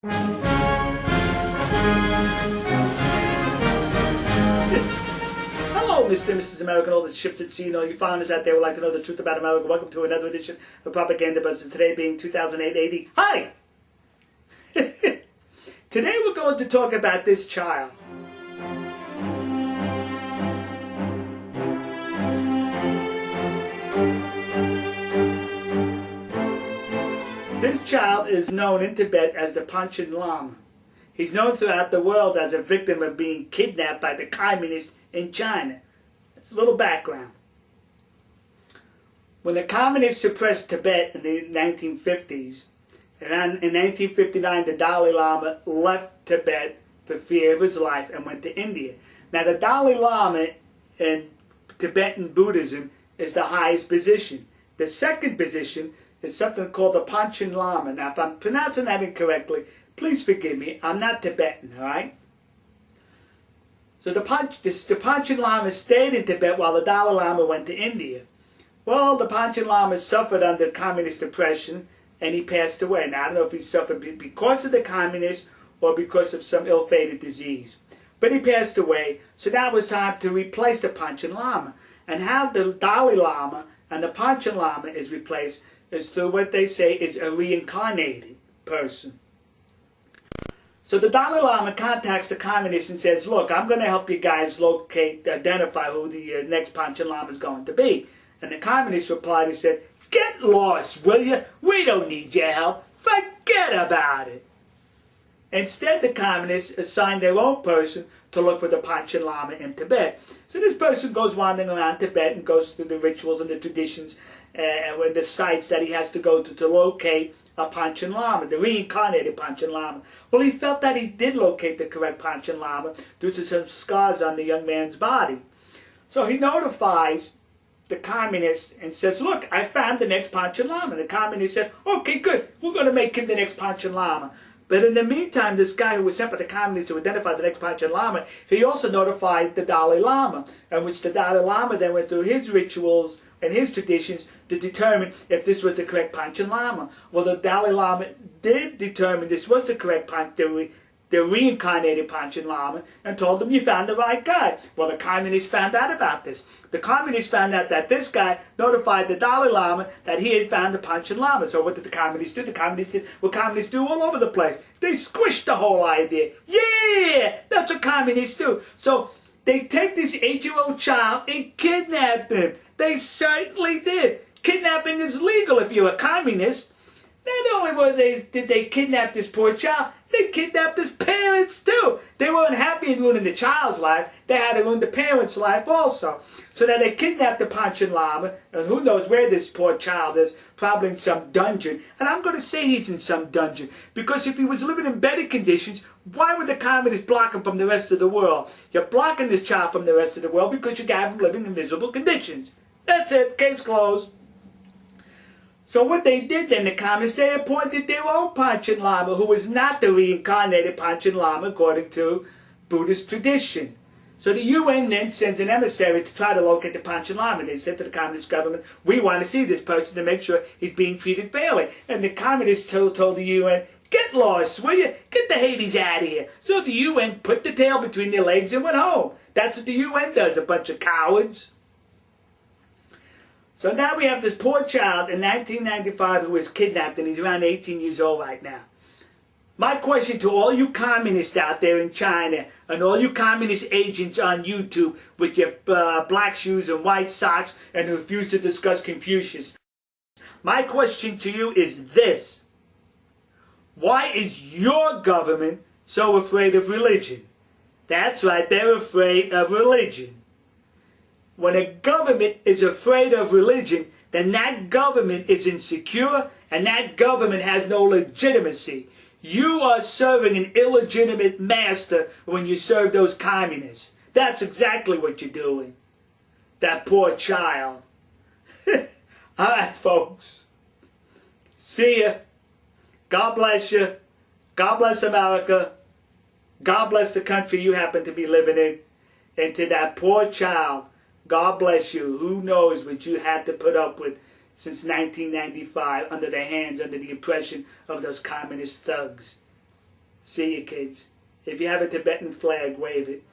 Hello, Mr. and Mrs. American, all the ships at sea, and all you foreigners out there who would like to know the truth about America. Welcome to another edition of PropagandaBuster, today being 2008 AD. Hi! Today we're going to talk about this child. This child is known in Tibet as the Panchen Lama. He's known throughout the world as a victim of being kidnapped by the communists in China. That's a little background. When the communists suppressed Tibet in the 1950s, in 1959 the Dalai Lama left Tibet for fear of his life and went to India. Now the Dalai Lama in Tibetan Buddhism is the highest position. The second position is something called the Panchen Lama. Now if I'm pronouncing that incorrectly, please forgive me, I'm not Tibetan, alright? So the Panchen Lama stayed in Tibet while the Dalai Lama went to India. Well, the Panchen Lama suffered under communist oppression and he passed away. Now I don't know if he suffered because of the communists or because of some ill-fated disease. But he passed away, so now it was time to replace the Panchen Lama. And how the Dalai Lama and the Panchen Lama is replaced is through what they say is a reincarnated person. So the Dalai Lama contacts the communists and says, look, I'm going to help you guys identify who the next Panchen Lama is going to be. And the communists replied and said, get lost, will you? We don't need your help. Forget about it. Instead, the communists assigned their own person to look for the Panchen Lama in Tibet. So this person goes wandering around Tibet and goes through the rituals and the traditions and the sites that he has to go to locate a Panchen Lama, the reincarnated Panchen Lama. Well, he felt that he did locate the correct Panchen Lama due to some scars on the young man's body. So he notifies the communists and says, look, I found the next Panchen Lama. The communists said, okay, good, we're going to make him the next Panchen Lama. But in the meantime, this guy who was sent by the communists to identify the next Panchen Lama, he also notified the Dalai Lama, in which the Dalai Lama then went through his rituals and his traditions to determine if this was the correct Panchen Lama. Well, the Dalai Lama did determine this was the correct the reincarnated Panchen Lama, and told them, you found the right guy. Well, the communists found out about this. The communists found out that this guy notified the Dalai Lama that he had found the Panchen Lama. So what did the communists do? The communists did what communists do all over the place. They squished the whole idea. Yeah, that's what communists do. So they take this 8-year-old child and kidnap him. They certainly did. Kidnapping is legal if you're a communist. Not only did they kidnap this poor child, they kidnapped his parents too. They weren't happy in ruining the child's life. They had to ruin the parents' life also. So then they kidnapped the Panchen Lama, and who knows where this poor child is, probably in some dungeon. And I'm going to say he's in some dungeon, because if he was living in better conditions, why would the communists block him from the rest of the world? You're blocking this child from the rest of the world because you got him living in miserable conditions. That's it. Case closed. So what they did then, the communists, they appointed their own Panchen Lama, who was not the reincarnated Panchen Lama according to Buddhist tradition. So the UN then sends an emissary to try to locate the Panchen Lama. They said to the communist government, we want to see this person to make sure he's being treated fairly. And the communists told the UN, get lost, will you? Get the Hades out of here. So the UN put the tail between their legs and went home. That's what the UN does, a bunch of cowards. So now we have this poor child in 1995 who was kidnapped, and he's around 18 years old right now. My question to all you communists out there in China and all you communist agents on YouTube with your black shoes and white socks and who refuse to discuss Confucius. My question to you is this. Why is your government so afraid of religion? That's right, they're afraid of religion. When a government is afraid of religion, then that government is insecure and that government has no legitimacy. You are serving an illegitimate master when you serve those communists. That's exactly what you're doing. That poor child. Alright, folks. See ya. God bless you. God bless America. God bless the country you happen to be living in. And to that poor child, God bless you. Who knows what you had to put up with since 1995 under the oppression of those communist thugs. See you, kids. If you have a Tibetan flag, wave it.